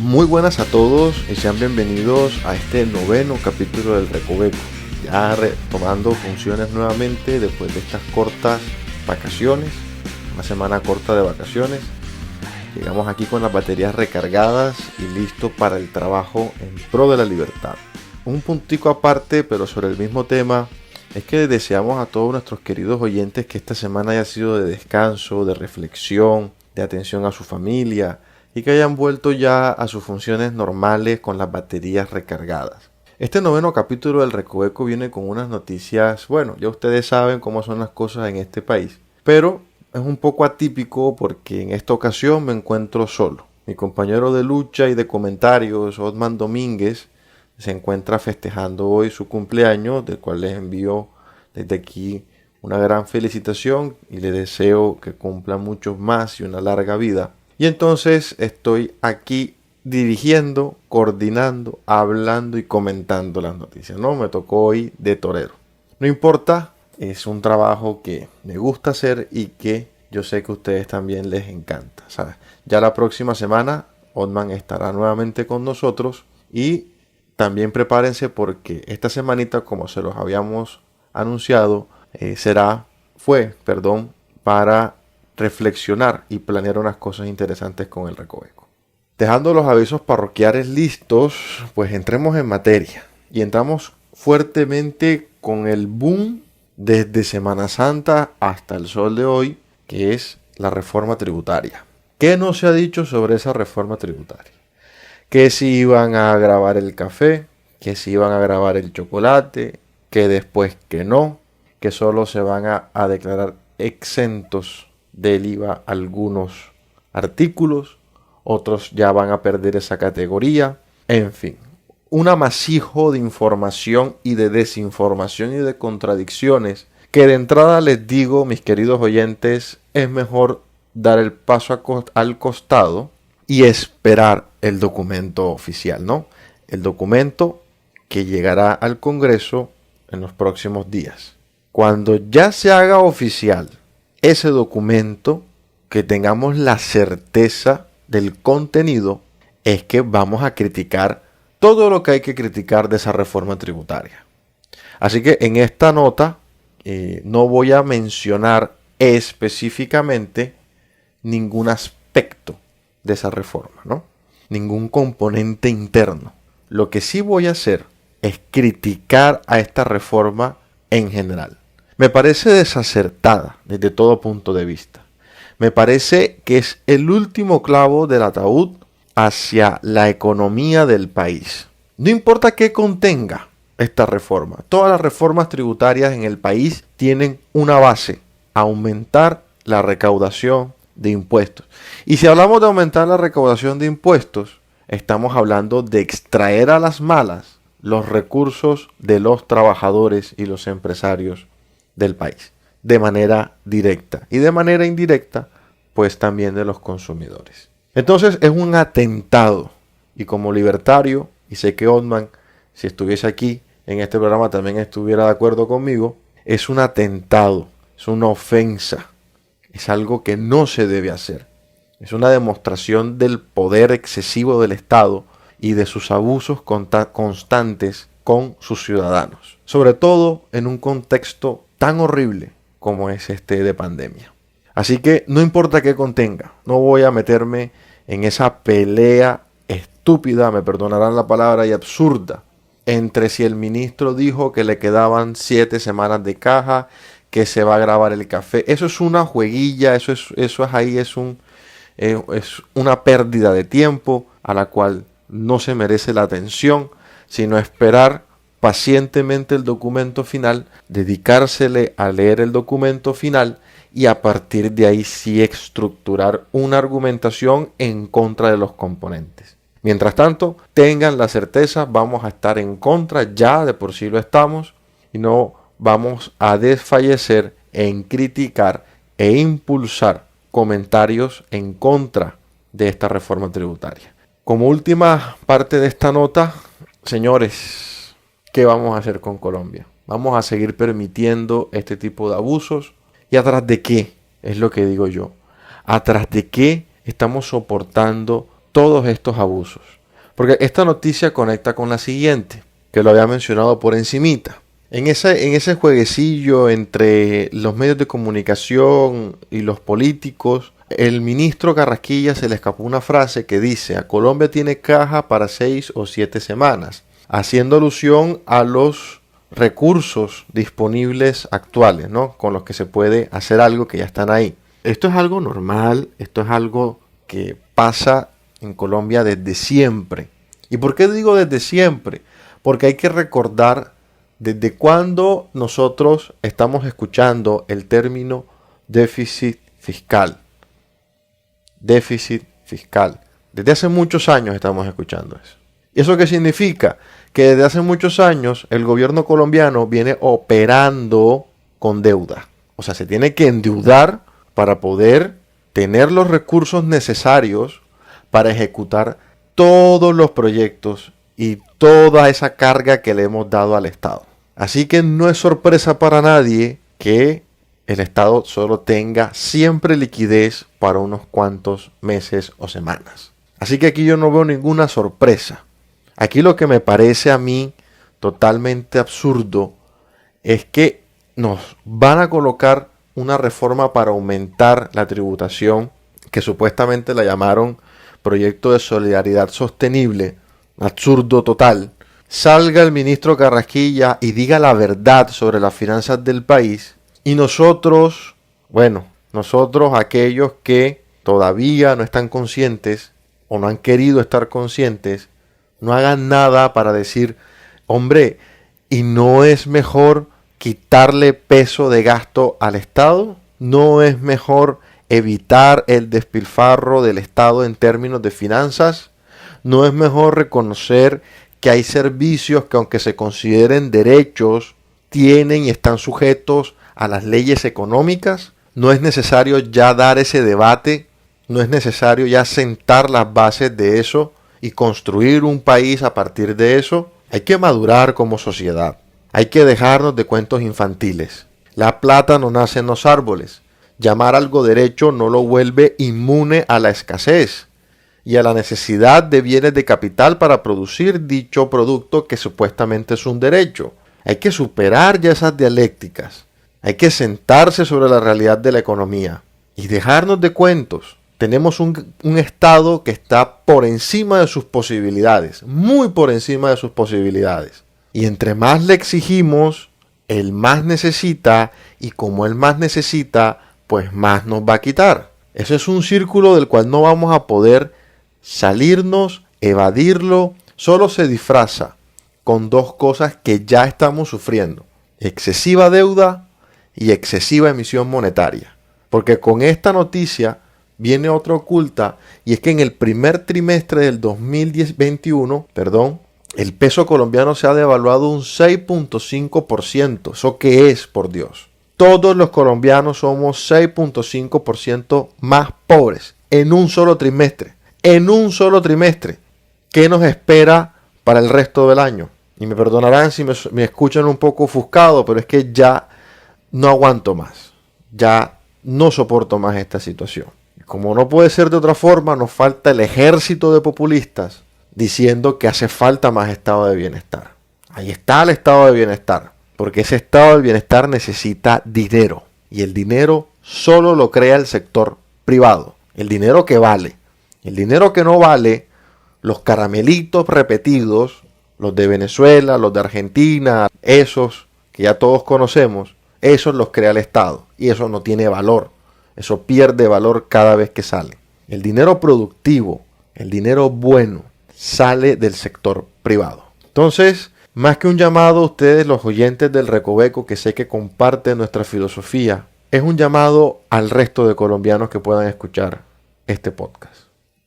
Muy buenas a todos y sean bienvenidos a este noveno capítulo del Recoveco. Ya retomando funciones nuevamente después de estas cortas vacaciones, una semana corta de vacaciones. Llegamos aquí con las baterías recargadas y listos para el trabajo en pro de la libertad. Un puntico aparte, pero sobre el mismo tema, es que deseamos a todos nuestros queridos oyentes que esta semana haya sido de descanso, de reflexión, de atención a su familia y que hayan vuelto ya a sus funciones normales con las baterías recargadas. Este noveno capítulo del Recoveco viene con unas noticias, bueno, ya ustedes saben cómo son las cosas en este país, pero es un poco atípico porque en esta ocasión me encuentro solo. Mi compañero de lucha y de comentarios, Osman Domínguez, se encuentra festejando hoy su cumpleaños, del cual les envío desde aquí una gran felicitación y le deseo que cumpla muchos más y una larga vida. Y entonces estoy aquí dirigiendo, coordinando, hablando y comentando las noticias, ¿no? Me tocó hoy de torero. No importa, es un trabajo que me gusta hacer y que yo sé que a ustedes también les encanta, ¿sabes? Ya la próxima semana Otman estará nuevamente con nosotros y también prepárense porque esta semanita, como se los habíamos anunciado, fue para reflexionar y planear unas cosas interesantes con el Recoveco. Dejando los avisos parroquiales listos, pues entremos en materia y entramos fuertemente con el boom desde Semana Santa hasta el sol de hoy, que es la reforma tributaria. ¿Qué no se ha dicho sobre esa reforma tributaria? Que si iban a grabar el café, que si iban a grabar el chocolate, que después que no, que solo se van a declarar exentos del IVA algunos artículos, otros ya van a perder esa categoría, en fin, un amasijo de información y de desinformación y de contradicciones que de entrada les digo, mis queridos oyentes, es mejor dar el paso al costado y esperar el documento oficial, ¿no? El documento que llegará al Congreso en los próximos días. Cuando ya se haga oficial ese documento, que tengamos la certeza del contenido, es que vamos a criticar todo lo que hay que criticar de esa reforma tributaria. Así que en esta nota no voy a mencionar específicamente ningún aspecto de esa reforma, ¿no? Ningún componente interno. Lo que sí voy a hacer es criticar a esta reforma en general. Me parece desacertada desde todo punto de vista. Me parece que es el último clavo del ataúd hacia la economía del país. No importa qué contenga esta reforma. Todas las reformas tributarias en el país tienen una base: aumentar la recaudación de impuestos. Y si hablamos de aumentar la recaudación de impuestos, estamos hablando de extraer a las malas los recursos de los trabajadores y los empresarios del país, de manera directa y de manera indirecta, pues también de los consumidores. Entonces es un atentado, y como libertario, y sé que Otman, si estuviese aquí en este programa, también estuviera de acuerdo conmigo, es un atentado, es una ofensa, es algo que no se debe hacer. Es una demostración del poder excesivo del Estado y de sus abusos constantes con sus ciudadanos, sobre todo en un contexto tan horrible como es este de pandemia. Así que no importa qué contenga, no voy a meterme en esa pelea estúpida, me perdonarán la palabra, y absurda, entre si el ministro dijo que le quedaban 7 semanas de caja, que se va a grabar el café. Eso es una jueguilla, eso es una pérdida de tiempo a la cual no se merece la atención, sino esperar pacientemente el documento final, dedicársele a leer el documento final y a partir de ahí sí estructurar una argumentación en contra de los componentes. Mientras tanto, tengan la certeza, vamos a estar en contra, ya de por sí lo estamos, y no vamos a desfallecer en criticar e impulsar comentarios en contra de esta reforma tributaria. Como última parte de esta nota, señores, ¿qué vamos a hacer con Colombia? ¿Vamos a seguir permitiendo este tipo de abusos? ¿Y atrás de qué? Es lo que digo yo. ¿Atrás de qué estamos soportando todos estos abusos. Porque esta noticia conecta con la siguiente, que lo había mencionado por encimita. En ese jueguecillo entre los medios de comunicación y los políticos, el ministro Carrasquilla se le escapó una frase que dice: a Colombia tiene caja para 6 o 7 semanas, haciendo alusión a los recursos disponibles actuales, ¿no? Con los que se puede hacer algo, que ya están ahí. Esto es algo normal, esto es algo que pasa en Colombia desde siempre. ¿Y por qué digo desde siempre? Porque hay que recordar desde cuándo nosotros estamos escuchando el término déficit fiscal. Déficit fiscal. Desde hace muchos años estamos escuchando eso. ¿Y eso qué significa? Que desde hace muchos años el gobierno colombiano viene operando con deuda. O sea, se tiene que endeudar para poder tener los recursos necesarios para ejecutar todos los proyectos y toda esa carga que le hemos dado al Estado. Así que no es sorpresa para nadie que el Estado solo tenga siempre liquidez para unos cuantos meses o semanas. Así que aquí yo no veo ninguna sorpresa. Aquí lo que me parece a mí totalmente absurdo es que nos van a colocar una reforma para aumentar la tributación, que supuestamente la llamaron Proyecto de Solidaridad Sostenible. Absurdo total. Salga el ministro Carrasquilla y diga la verdad sobre las finanzas del país, y nosotros aquellos que todavía no están conscientes o no han querido estar conscientes, no hagan nada para decir: hombre, ¿y no es mejor quitarle peso de gasto al Estado? ¿No es mejor evitar el despilfarro del Estado en términos de finanzas? ¿No es mejor reconocer que hay servicios que, aunque se consideren derechos, tienen y están sujetos a las leyes económicas? ¿No es necesario ya dar ese debate? ¿No es necesario ya sentar las bases de eso y construir un país a partir de eso? Hay que madurar como sociedad. Hay que dejarnos de cuentos infantiles. La plata no nace en los árboles. Llamar algo derecho no lo vuelve inmune a la escasez y a la necesidad de bienes de capital para producir dicho producto que supuestamente es un derecho. Hay que superar ya esas dialécticas. Hay que sentarse sobre la realidad de la economía y dejarnos de cuentos. Tenemos un Estado que está por encima de sus posibilidades, muy por encima de sus posibilidades. Y entre más le exigimos, él más necesita, y como él más necesita, pues más nos va a quitar. Ese es un círculo del cual no vamos a poder salirnos, evadirlo. Solo se disfraza con dos cosas que ya estamos sufriendo: excesiva deuda y excesiva emisión monetaria. Porque con esta noticia viene otra oculta, y es que en el primer trimestre del 2021, el peso colombiano se ha devaluado un 6.5%. ¿Eso qué es, por Dios? Todos los colombianos somos 6.5% más pobres en un solo trimestre. En un solo trimestre. ¿Qué nos espera para el resto del año? Y me perdonarán si me escuchan un poco ofuscado, pero es que ya no aguanto más. Ya no soporto más esta situación. Como no puede ser de otra forma, nos falta el ejército de populistas diciendo que hace falta más estado de bienestar. Ahí está el estado de bienestar, porque ese estado de bienestar necesita dinero, y el dinero solo lo crea el sector privado, el dinero que vale. El dinero que no vale, los caramelitos repetidos, los de Venezuela, los de Argentina, esos que ya todos conocemos, esos los crea el Estado, y eso no tiene valor. Eso pierde valor cada vez que sale. El dinero productivo, el dinero bueno, sale del sector privado. Entonces, más que un llamado a ustedes, los oyentes del Recoveco, que sé que comparten nuestra filosofía, es un llamado al resto de colombianos que puedan escuchar este podcast.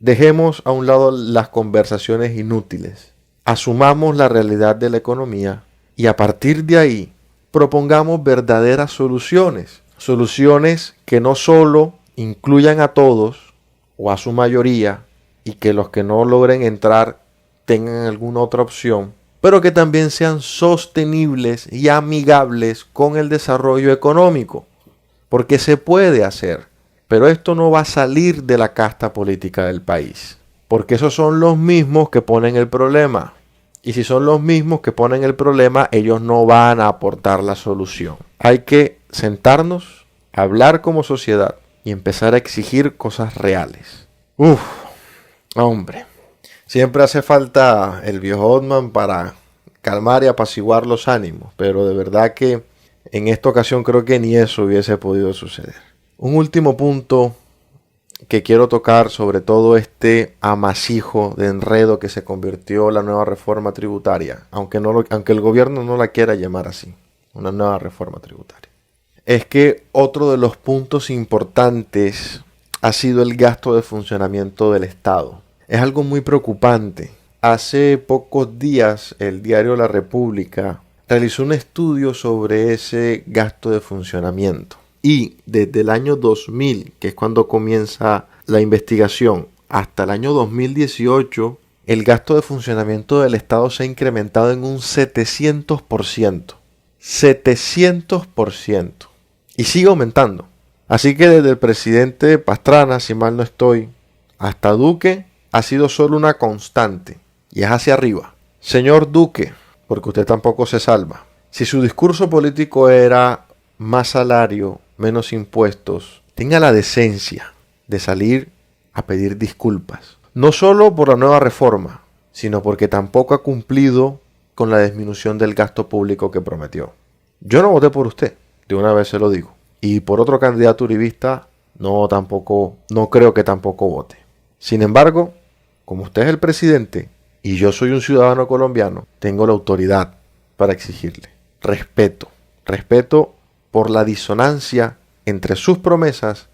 Dejemos a un lado las conversaciones inútiles. Asumamos la realidad de la economía y a partir de ahí propongamos verdaderas soluciones. Soluciones que no solo incluyan a todos o a su mayoría y que los que no logren entrar tengan alguna otra opción, pero que también sean sostenibles y amigables con el desarrollo económico. Porque se puede hacer, pero esto no va a salir de la casta política del país. Porque esos son los mismos que ponen el problema. Y si son los mismos que ponen el problema, ellos no van a aportar la solución. Hay que sentarnos, hablar como sociedad y empezar a exigir cosas reales. Hombre. Siempre hace falta el viejo Othman para calmar y apaciguar los ánimos. Pero de verdad que en esta ocasión creo que ni eso hubiese podido suceder. Un último punto que quiero tocar sobre todo este amasijo de enredo que se convirtió la nueva reforma tributaria, aunque el gobierno no la quiera llamar así, una nueva reforma tributaria. Es que otro de los puntos importantes ha sido el gasto de funcionamiento del Estado. Es algo muy preocupante. Hace pocos días el diario La República realizó un estudio sobre ese gasto de funcionamiento. Y desde el año 2000, que es cuando comienza la investigación, hasta el año 2018, el gasto de funcionamiento del Estado se ha incrementado en un 700%. 700%. Y sigue aumentando. Así que desde el presidente Pastrana, si mal no estoy, hasta Duque, ha sido solo una constante. Y es hacia arriba. Señor Duque, porque usted tampoco se salva. Si su discurso político era más salario, menos impuestos, tenga la decencia de salir a pedir disculpas. No solo por la nueva reforma, sino porque tampoco ha cumplido con la disminución del gasto público que prometió. Yo no voté por usted, de una vez se lo digo. Y por otro candidato uribista, no creo que tampoco vote. Sin embargo, como usted es el presidente y yo soy un ciudadano colombiano, tengo la autoridad para exigirle respeto. Respeto por la disonancia entre sus promesas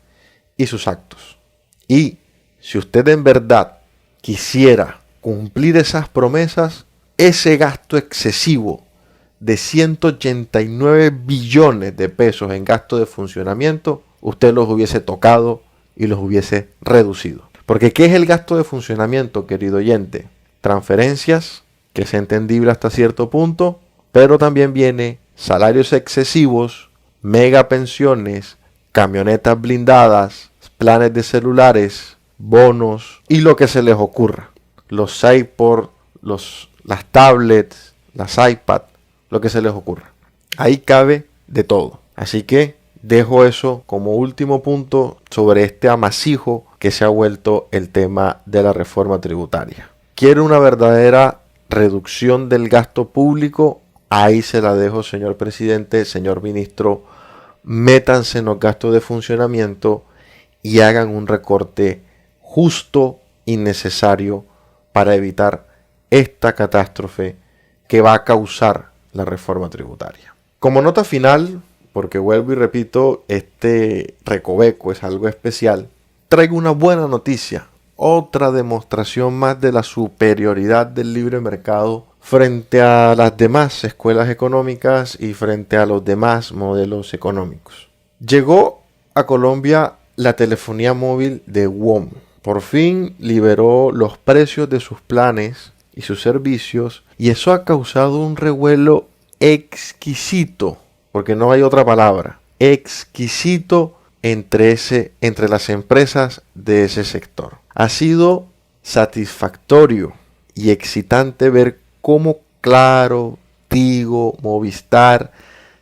y sus actos. Y si usted en verdad quisiera cumplir esas promesas, ese gasto excesivo de 189 billones de pesos en gasto de funcionamiento, usted los hubiese tocado y los hubiese reducido. Porque ¿qué es el gasto de funcionamiento, querido oyente? Transferencias, que es entendible hasta cierto punto, pero también viene salarios excesivos, mega pensiones, camionetas blindadas, planes de celulares, bonos y lo que se les ocurra. Los iPod, las tablets, las iPad, lo que se les ocurra. Ahí cabe de todo. Así que dejo eso como último punto sobre este amasijo que se ha vuelto el tema de la reforma tributaria. ¿Quiere una verdadera reducción del gasto público? Ahí se la dejo, señor presidente, señor ministro. Métanse en los gastos de funcionamiento y hagan un recorte justo y necesario para evitar esta catástrofe que va a causar la reforma tributaria. Como nota final, porque vuelvo y repito, este recoveco es algo especial, traigo una buena noticia, otra demostración más de la superioridad del libre mercado frente a las demás escuelas económicas y frente a los demás modelos económicos. Llegó a Colombia la telefonía móvil de WOM. Por fin liberó los precios de sus planes y sus servicios y eso ha causado un revuelo exquisito, porque no hay otra palabra, exquisito entre las empresas de ese sector. Ha sido satisfactorio y excitante ver cómo Claro, Tigo, Movistar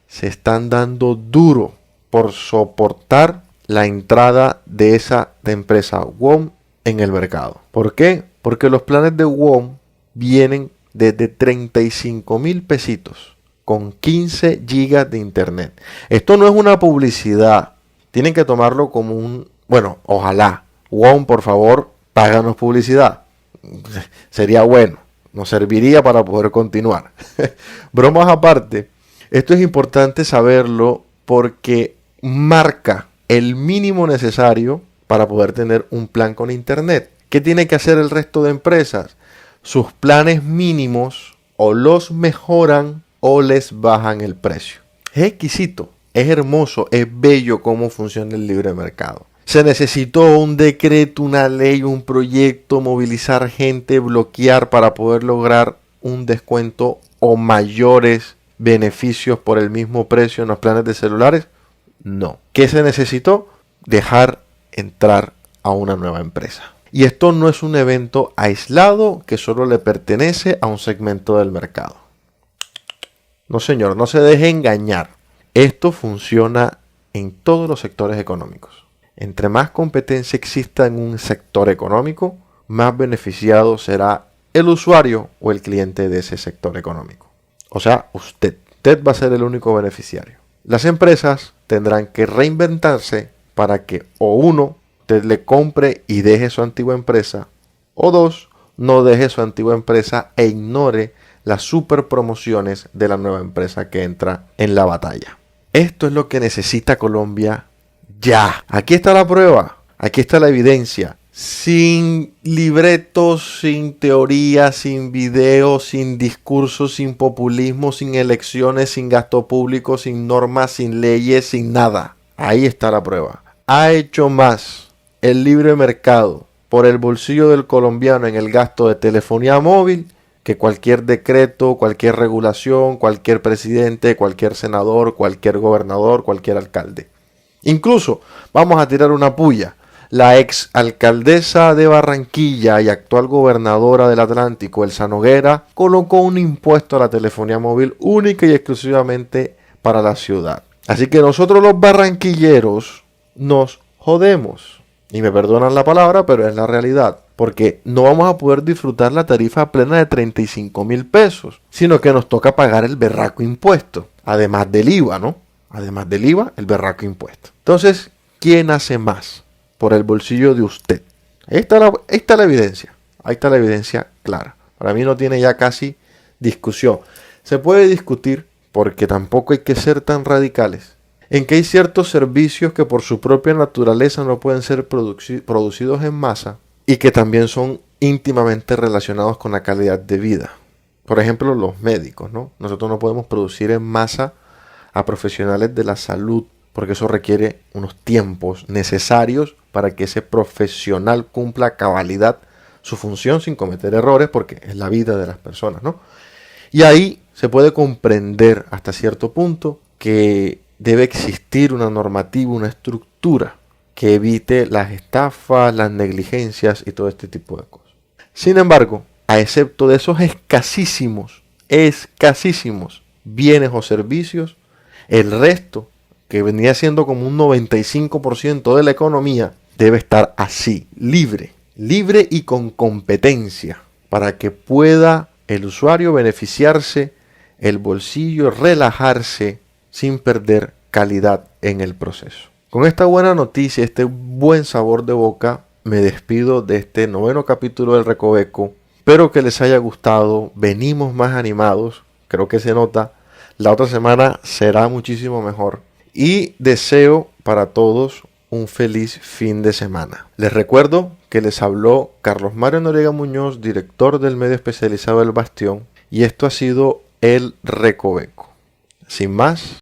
se están dando duro por soportar la entrada de esa empresa WOM en el mercado. ¿Por qué? Porque los planes de WOM vienen desde 35.000 pesitos con 15 gigas de internet. Esto no es una publicidad. Tienen que tomarlo como ojalá. WOM, por favor, páganos publicidad. Sería bueno. Nos serviría para poder continuar. Bromas aparte, esto es importante saberlo porque marca el mínimo necesario para poder tener un plan con internet. ¿Qué tiene que hacer el resto de empresas? Sus planes mínimos o los mejoran o les bajan el precio. Es exquisito, es hermoso, es bello cómo funciona el libre mercado. Se necesitó un decreto, una ley, un proyecto, movilizar gente, bloquear para poder lograr un descuento o mayores beneficios por el mismo precio en los planes de celulares. No. ¿Qué se necesitó? Dejar entrar a una nueva empresa. Y esto no es un evento aislado que solo le pertenece a un segmento del mercado. No, señor, no se deje engañar. Esto funciona en todos los sectores económicos. Entre más competencia exista en un sector económico, más beneficiado será el usuario o el cliente de ese sector económico. O sea, usted. Usted va a ser el único beneficiario. Las empresas tendrán que reinventarse para que o uno, usted le compre y deje su antigua empresa, o dos, no deje su antigua empresa e ignore las super promociones de la nueva empresa que entra en la batalla. Esto es lo que necesita Colombia ya. Aquí está la prueba, aquí está la evidencia. Sin libretos, sin teoría, sin videos, sin discursos, sin populismo, sin elecciones, sin gasto público, sin normas, sin leyes, sin nada. Ahí está la prueba. Ha hecho más el libre mercado por el bolsillo del colombiano en el gasto de telefonía móvil que cualquier decreto, cualquier regulación, cualquier presidente, cualquier senador, cualquier gobernador, cualquier alcalde. Incluso, vamos a tirar una puya. La ex alcaldesa de Barranquilla y actual gobernadora del Atlántico, Elsa Noguera, colocó un impuesto a la telefonía móvil única y exclusivamente para la ciudad. Así que nosotros los barranquilleros nos jodemos. Y me perdonan la palabra, pero es la realidad. Porque no vamos a poder disfrutar la tarifa plena de 35.000 pesos, sino que nos toca pagar el berraco impuesto. Además del IVA, ¿no? Además del IVA, el berraco impuesto. Entonces, ¿quién hace más por el bolsillo de usted? Ahí está la evidencia. Ahí está la evidencia clara. Para mí no tiene ya casi discusión. Se puede discutir, porque tampoco hay que ser tan radicales, en que hay ciertos servicios que por su propia naturaleza no pueden ser producidos en masa y que también son íntimamente relacionados con la calidad de vida. Por ejemplo, los médicos, ¿no? Nosotros no podemos producir en masa a profesionales de la salud, porque eso requiere unos tiempos necesarios para que ese profesional cumpla a cabalidad su función sin cometer errores, porque es la vida de las personas, ¿no? Y ahí se puede comprender hasta cierto punto que debe existir una normativa, una estructura que evite las estafas, las negligencias y todo este tipo de cosas. Sin embargo, a excepto de esos escasísimos bienes o servicios, el resto, que venía siendo como un 95% de la economía, debe estar así, libre y con competencia, para que pueda el usuario beneficiarse, el bolsillo relajarse sin perder calidad en el proceso. Con esta buena noticia, este buen sabor de boca, me despido de este 9º capítulo del Recoveco. Espero que les haya gustado. Venimos más animados, creo que se nota. La otra semana será muchísimo mejor. Y deseo para todos un feliz fin de semana. Les recuerdo que les habló Carlos Mario Noriega Muñoz, director del medio especializado El Bastión. Y esto ha sido El Recoveco. Sin más,